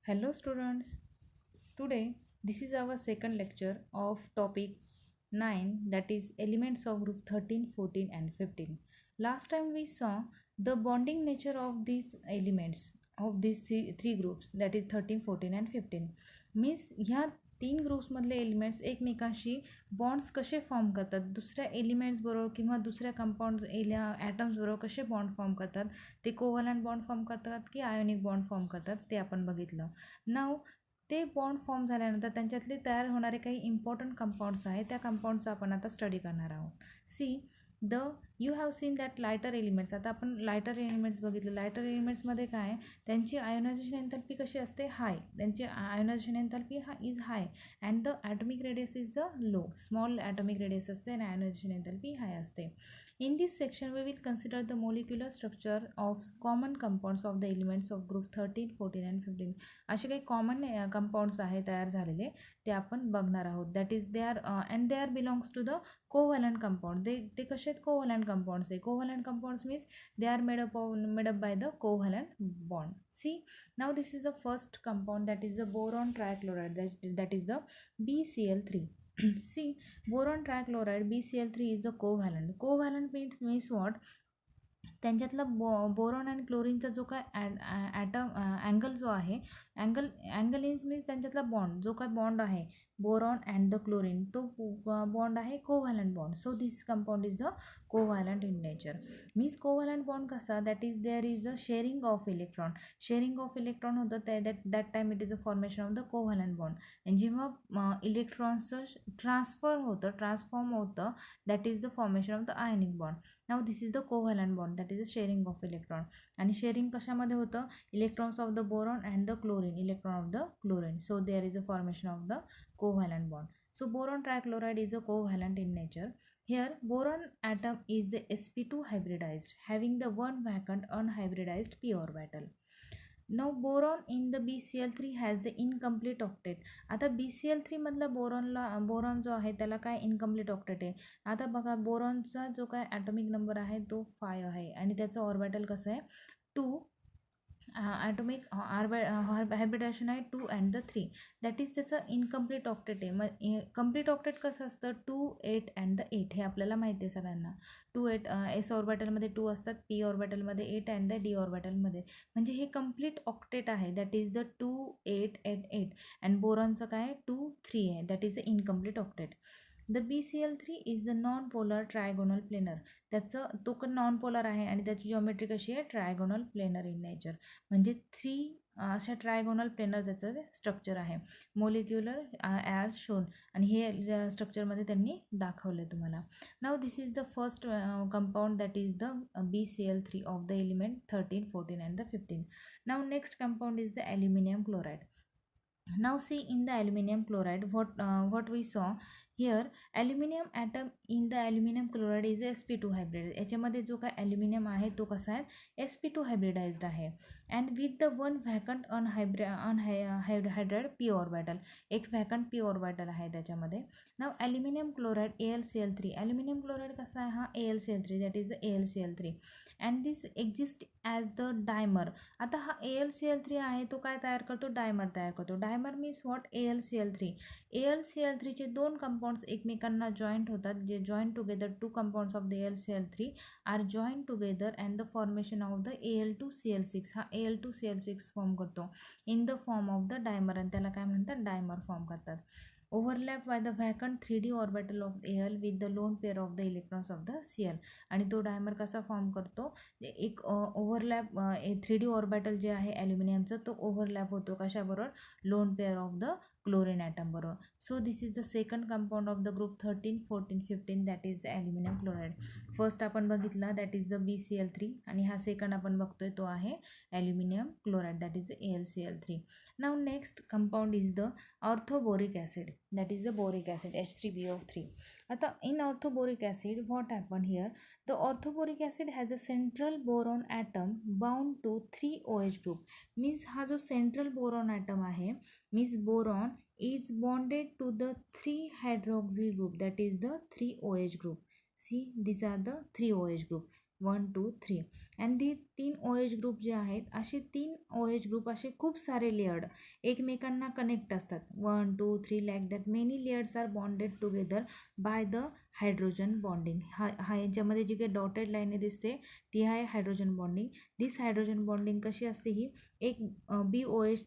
Hello students. Today this is our second lecture of topic 9, that is elements of group 13, 14 and 15. Last time we saw the bonding nature of these elements of these three groups, that is 13, 14 and 15. Means ह्या तीन ग्रुप्समधले elements एकमेकांशी bonds कसे form करतात, दुसऱ्या एलिमेंट्सबरोबर किंवा दुसऱ्या compound ॲटम्सबरोबर कसे bond form करतात, ते कोव्हलंट बॉन्ड फॉर्म करतात की आयोनिक बॉन्ड फॉर्म करतात ते आपण बघितलं. नाव ते बॉन्ड फॉर्म झाल्यानंतर त्यांच्यातले तयार होणारे काही इम्पॉर्टंट कंपाऊंड्स आहेत, त्या कंपाऊंडचा आपण आता स्टडी करणार आहोत. See the you have seen that lighter elements. आता आपण लायटर एलिमेंट्स बघितले. लायटर एलिमेंट्समध्ये काय, त्यांची आयोनायझेशन एंथॅल्पी कशी असते, हाय. त्यांची ionization enthalpy is high and the atomic radius is the low. Small atomic radius असते आणि आयोनायझेशन एंथॅल्पी हाय असते. In this section, we will consider the molecular structure of common compounds of the elements of group 13, 14 and 15. असे काही common compounds आहे तयार झालेले, ते आपण बघणार आहोत. That is they are and they are belongs to the covalent compound. ते कसे आहेत, कोव्हलंट कंपाऊंड्स आहे. Covalent compounds means they are made up by the covalent bond. See, now this is the first compound, that is the boron trichloride, that is the BCl3. See, boron trichloride BCl3 is the covalent. Covalent means what? त्यांच्यातला boron आणि क्लोरीनचा जो काय item angle जो आहे, angle means त्यांच्यातला bond, जो काय bond आहे बोरॉन अँड द क्लोरीन, तो बॉन्ड आहे covalent bond. So this compound is the covalent in nature. Means covalent bond कसा, that is there is the sharing of electron. Sharing of electron होतं that time it is a formation of the covalent bond. आणि जेव्हा इलेक्ट्रॉन्सचं transform होतं, that is the formation of the ionic bond. Now this is the covalent bond, that is the sharing of electron. आणि sharing कशामध्ये होतं, electrons of the boron and the chlorine, electron of the chlorine. So there is a formation of the covalent bond. So boron trichloride is a covalent in nature. Here boron atom is the sp2 hybridized, having the one vacant unhybridized p orbital. Now boron in the BCl3 has the incomplete octet. आता BCl3 मधला boron जो आहे त्याला काय incomplete octet आहे. आता बघा, बोरॉनचा जो काय ॲटॉमिक नंबर आहे तो 5 आहे आणि त्याचं ऑर्बिटल कसं आहे, 2. ॲटॉमिक हायब्रिडेशन आहे 2 अँड द 3. दॅट इज त्याचं इनकम्प्लीट ऑक्टेट आहे. मग कम्प्लीट ऑक्टेट कसं असतं, 2, 8 अँड द 8. हे आपल्याला माहिती आहे सगळ्यांना. 2, 8 एस ऑर्बिटलमध्ये 2 असतात, पी ऑर्बिटलमध्ये 8 अँड द डी ऑर्बिटलमध्ये. म्हणजे हे कम्प्लीट ऑक्टेट आहे, that is the 2, 8 and 8. And बोरॉनचं काय 2, 3 आहे, that is the incomplete octet. The BCl3 is the non polar trigonal planar. त्याचं तो नॉन पोलर आहे आणि त्याची जिओमेट्री कशी आहे, ट्रायगोनल प्लेनर इन नेचर. म्हणजे 3 अशा ट्रायगोनल प्लेनर त्याचं स्ट्रक्चर आहे. मोलिक्युलर ॲज शोन, आणि हे स्ट्रक्चरमध्ये त्यांनी दाखवलं तुम्हाला. Now this is the first compound, that is the BCl3 of the element 13, 14 and the 15. Now next compound is the aluminium chloride. Now see, in the aluminum chloride, what we saw here, aluminum atom in the aluminum chloride is sp2 hybrid. याच्यामध्ये जो काय aluminium आहे तो कसा आहे, sp2 hybridized आहे. And with the one vacant unhybridized P orbital. एक vacant P orbital आहे त्याच्यामध्ये. Now aluminium chloride AlCl3. Aluminium chloride कसा आहे, हा AlCl3, that is the AlCl3. And this exist as the dimer. आता हा AlCl3 आहे तो काय तयार करतो, डायमर तयार करतो. Dimer means what, AlCl3. AlCl3चे दोन कंपाऊंड्स एकमेकांना जॉईंट होतात, जे joint together, 2 compounds of the AlCl3 are joint together and the formation of the Al2Cl6. हा Al2Cl6 फॉर्म करतो in the form of the dimer, आणि त्याला काय म्हणतात, डायमर फॉर्म करतात. Overlap by the vacant 3D orbital of Al with the lone pair of the electrons of the Cl. आणि तो dimer कसा फॉर्म करतो, एक ओव्हरलॅप 3D ऑर्बिटल जे आहे ॲल्युमिनियमचं, तो ओव्हरलॅप होतो कशाबरोबर, lone pair of the chlorine atom बरोबर. So this is the second compound of the group 13, 14, 15, that is the aluminium chloride. First आपण बघितला, दॅट इज द BCl3, आणि हा सेकंड आपण बघतोय तो आहे aluminium chloride, that is the AlCl3. Now next compound is the orthoboric acid, that is the boric acid H3BO3. आता in orthoboric acid what happen here, the orthoboric acid has a central boron atom bound to 3 OH group. Means हा जो central boron atom आहे, means boron is bonded to the 3 hydroxyl group, that is the 3 OH group. See, these are the 3 OH group, 1, 2, 3. And the 3 OH group जे आहेत असे 3 OH group असे खूप सारे layered एकमेकांना कनेक्ट असतात. 1 2 3 like that many layers are bonded together by the hydrogen bonding. हा याच्यामध्ये जी काही डॉटेड लाईन दिसते ती आहे hydrogen bonding. This hydrogen bonding कशी असते ही एक BOH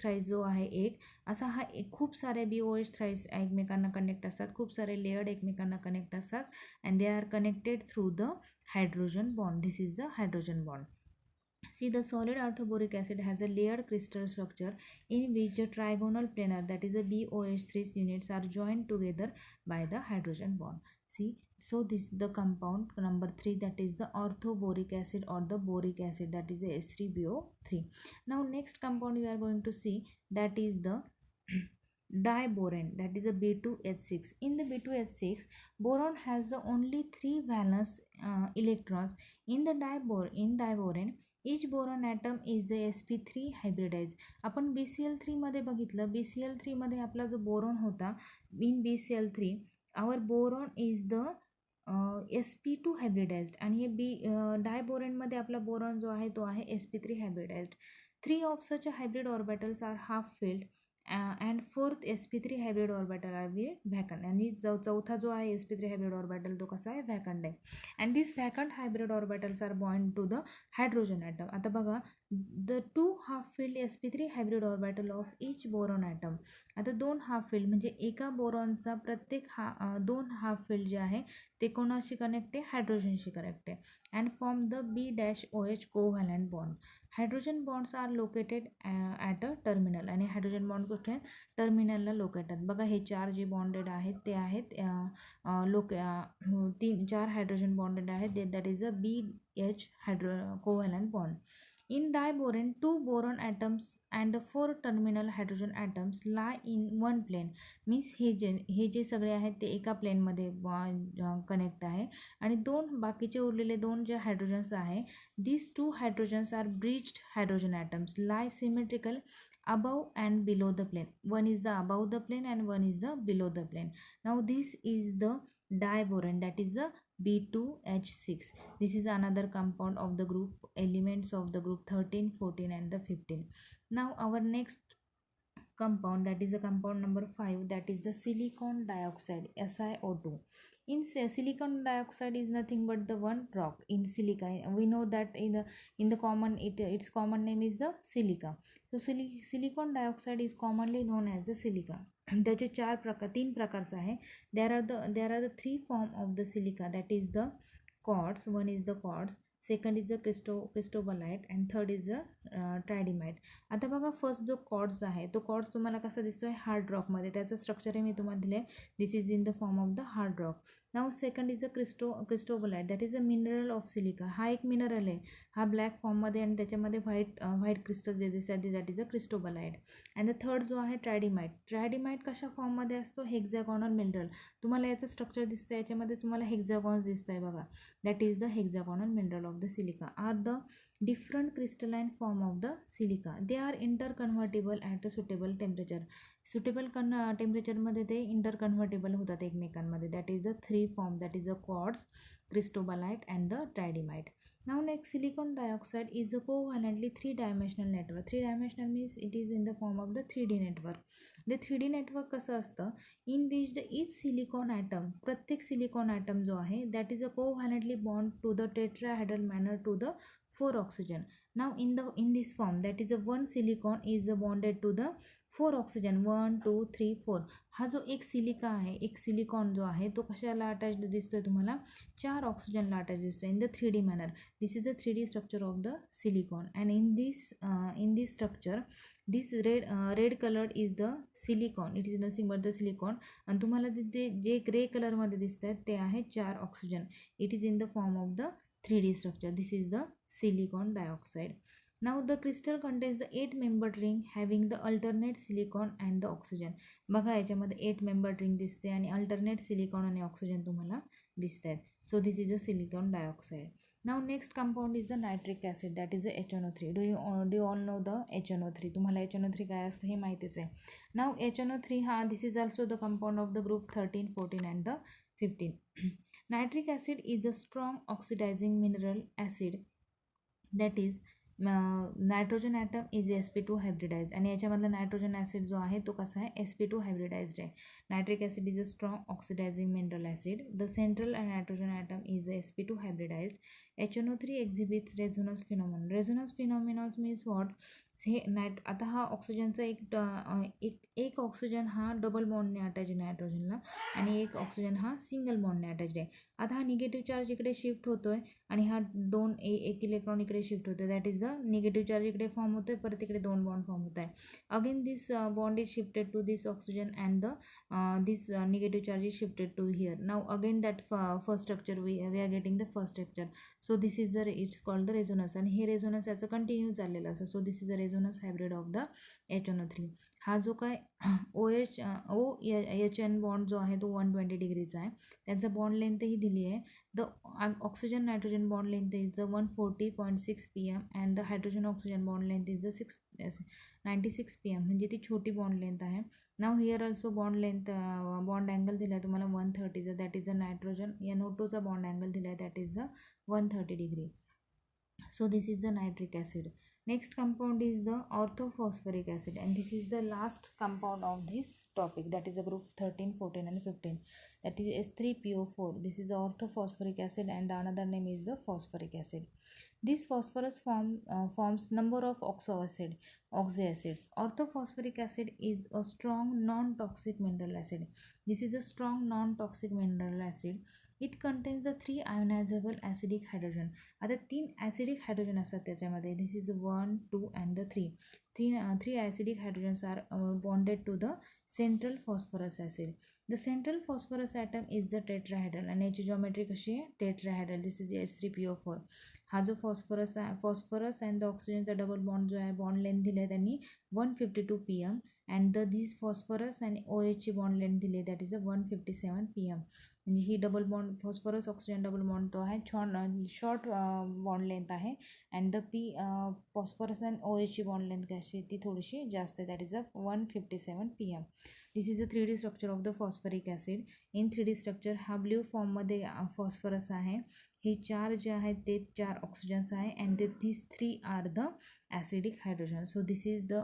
थ्राईज जो आहे एक असा हा खूप सारे BOH थ्राईज एकमेकांना कनेक्ट असतात, खूप सारे लेयर्ड एकमेकांना कनेक्ट असतात and they R connected through the hydrogen bond. This is the hydrogen bond. See, the solid orthoboric acid has a layered crystal structure in which the trigonal planar, that is the BOH3 units, are joined together by the hydrogen bond. See, so this is the compound number 3, that is the orthoboric acid or the boric acid, that is the S3BO3. Now next compound we are going to see, that is the diboron, that is a B2H6. In the B2H6, boron has the only 3 valence electrons. In diboron, each boron atom is the sp3 hybridized. आपण BCl3 मध्ये बघितलं, BCl3 मध्ये आपला जो boron होता, in BCl3 our boron is the sp2 hybridized आणि हे डायबोरेनमध्ये आपला बोरॉन जो आहे तो आहे sp3 hybridized. 3 of such hybrid orbitals are half filled and fourth sp3 hybrid orbital are vacant. आणि चौथा जो आहे sp3 hybrid orbital तो कसा आहे, vacant आहे. and these vacant hybrid orbitals are bound to the hydrogen atom. आता बघा, the 2 half filled sp3 hybrid orbital of each boron atom. आता 2 हाफ फील्ड म्हणजे एका बोरॉनचा प्रत्येक 2 हाफ फील्ड जे आहे ते कोणाशी कनेक्ट आहे, हायड्रोजनशी कनेक्ट आहे. And form the B-OH covalent bond. Hydrogen bonds are located at a terminal. आणि हायड्रोजन बॉन्ड कुठे आहेत, टर्मिनलला लोकेटेड. बघा हे 4 जे बॉन्डेड आहेत ते आहेत 4 हायड्रोजन बॉन्डेड आहेत, that is a BH covalent bond. In diboron, 2 boron atoms and 4 terminal hydrogen atoms lie in one plane. Means हे जे सगळे आहेत ते एका प्लेनमध्ये कनेक्ट आहे आणि बाकीचे उरलेले 2 जे हायड्रोजन्स आहे, these 2 hydrogens are bridged hydrogen atoms lie symmetrical above and below the plane. One is the above the plane and one is the below the plane. Now this is the diboron, that is the B2H6. This is another compound of the group elements of the group 13, 14 and the 15. Now our next compound, that is the compound number 5, that is the silicon dioxide, SiO2. In silicon dioxide is nothing but the one rock in silica. We know that in the common its common name is the silica. So silicon dioxide is commonly known as the silica. त्याचे 3 प्रकार आहे. there are the 3 form of the silica, that is the quartz. One is the quartz, second is the cristobalite and third is the tridymite. आता बघा, first जो quartz आहे तो quartz तुम्हाला कसा दिसतोय, हार्ड रॉकमध्ये. त्याचं स्ट्रक्चर आहे मी तुम्हाला दिले, this is in the form of the hard rock. Now second is the cristobalite, that is a mineral of silica. हा एक मिनरल आहे, हा ब्लॅक फॉर्ममध्ये आणि त्याच्यामध्ये व्हाईट क्रिस्टल जे दिसतात that is a cristobalite. And the third जो आहे ट्रायडिमाइट कशा फॉर्ममध्ये असतो, हेक्झॅगॉनल मिनरल. तुम्हाला याचं स्ट्रक्चर दिसतं, याच्यामध्ये तुम्हाला हेक्झॅगॉन्स दिसत आहे बघा, that is the hexagonal mineral of the silica. Are the different crystalline form of the silica. They are interconvertible at a suitable temperature. Suitable temperature मध्ये ते interconvertible होतात एकमेकांमध्ये. That is the 3 form, that is the quartz, cristobalite and the tridymite. Now next, silicon dioxide is a covalently 3-dimensional network. 3-dimensional means it is in the form of the 3D network. The 3D network कसं असतं, in which the each silicon atom, प्रत्येक silicon atom जो आहे that is a covalently bond to the tetrahedral manner to the 4 oxygen. Now in this form, that is a 1 silicon is bonded to the 4 oxygen, 1 2 3 4. हा जो एक silica आहे, एक silicon जो आहे तो कशाला अटॅच्ड दिसतोय तुम्हाला, 4 ऑक्सिजनला अटॅच दिसतोय in the 3D manner. This is the 3D structure of the silicon. And in this structure this red colour is the silicon, it is nothing but the silicon. आणि तुम्हाला जे ग्रे कलरमध्ये दिसत आहेत ते आहे 4 oxygen. It is in the form of the 3D structure. This is the silicon dioxide. Now the crystal contains the 8-membered ring having the alternate silicon and the oxygen. बघा याच्यामध्ये 8-membered ring दिसते आणि alternate silicon आणि oxygen तुम्हाला दिसत आहेत. So this is a silicon dioxide. Now next compound is the nitric acid, that is the HNO3. Do you all know the HNO3? तुम्हाला HNO3 काय असतं हे माहितीच आहे. Now HNO3 this is also the compound of the group 13, 14 and the 15. Nitric acid is a strong oxidizing mineral acid that is nitrogen atom is sp2 hybridized आणि याच्यामधला nitrogen acid जो आहे तो कसा आहे sp2 हायब्रिडाइज्ड आहे. Nitric acid is a strong oxidizing mineral acid. The central nitrogen atom is sp2 hybridized. HNO3 exhibits resonance phenomenon. Resonance phenomenon means what, हे आता हा ऑक्सिजनचा एक ऑक्सिजन हा डबल बॉन्डने अटॅच आहे नायट्रोजनला आणि एक ऑक्सिजन हा सिंगल बॉन्डने अटॅच आहे. आता हा निगेटिव्ह चार्ज इकडे शिफ्ट होतोय आणि हा एक इलेक्ट्रॉन इकडे शिफ्ट होतो. That is the negative charge इकडे फॉर्म होतोय, परत इकडे 2 बॉन्ड फॉर्म होत आहे. Again this bond is shifted to this oxygen and the this negative charge is shifted to here. Now again that first structure we are getting the first structure. So this is the it's called the resonance आणि हे resonance याचं continue चाललेलं असं. So this is the resonance hybrid of the HNO3. हा जो काय OH bond जो आहे तो 120 डिग्रीचा आहे. त्यांचा बॉन्ड लेंथही दिली आहे. The oxygen nitrogen bond length is the 140.6 pm and the hydrogen oxygen bond length is the 96 pm, म्हणजे ती छोटी बॉन्ड लेंथ आहे. नाव here also bond length bond angle दिला आहे तुम्हाला 130चा. दॅट इज द नायट्रोजन NO2चा बॉन्ड अँगल दिला आहे that is the 130 degree. So this is the nitric acid. Next compound is the orthophosphoric acid and this is the last compound of this topic, that is a group 13, 14 and 15, that is S3PO4. This is the orthophosphoric acid and the another name is the phosphoric acid. This phosphorus forms number of oxyacids. Orthophosphoric acid is a strong non-toxic mineral acid. This is a strong non-toxic mineral acid. It contains the 3 ionizable acidic hydrogen. आता 3 acidic hydrogen असतात त्याच्यामध्ये. This is 1, 2 and the 3. 3 acidic hydrogens are bonded to the central phosphorus acid. The central phosphorus atom is the tetrahedral आणि याची geometry कशी आहे tetrahedral. This is S3PO4. हा जो phosphorus and the ऑक्सिजनचा डबल बॉन्ड जो आहे बॉन्ड लेंथ दिली आहे त्यांनी 152 pm and the this phosphorus आणि OHची बॉन्ड लेंथ दिली आहे दॅट इज 157 pm. म्हणजे ही double bond phosphorus oxygen double bond तो आहे शॉर्ट बॉन्ड लेंथ आहे अँड द फॉस्फरस अँड OHची बॉन्ड लेंथ कशी ती थोडीशी जास्त आहे that is 157 pm. This is the 3D structure of the phosphoric acid. In 3D structure हा ब्ल्यू फॉर्ममध्ये फॉस्फरस आहे. हे 4 जे आहेत ते 4 ऑक्सिजन्स आहे and these 3 are the acidic hydrogen. So this is the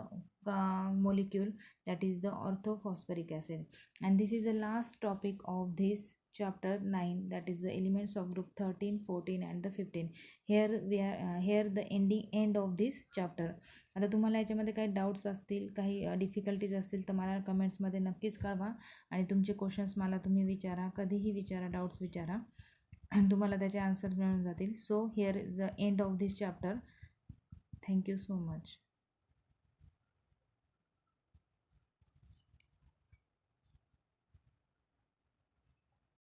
molecule that is the orthophosphoric acid and this is the last topic of this chapter 9, that is the elements of group 13, 14 and the 15. Here we are here the end of this chapter. आता तुम्हाला याच्यामध्ये काही doubts असतील, काही difficulties असतील तर मला कमेंट्समध्ये नक्कीच कळवा आणि तुमचे क्वेश्चन्स मला तुम्ही विचारा, कधीही विचारा, डाऊट्स विचारा, तुम्हाला त्याचे आन्सर मिळून जातील. So here is the end of this chapter. Thank you so much.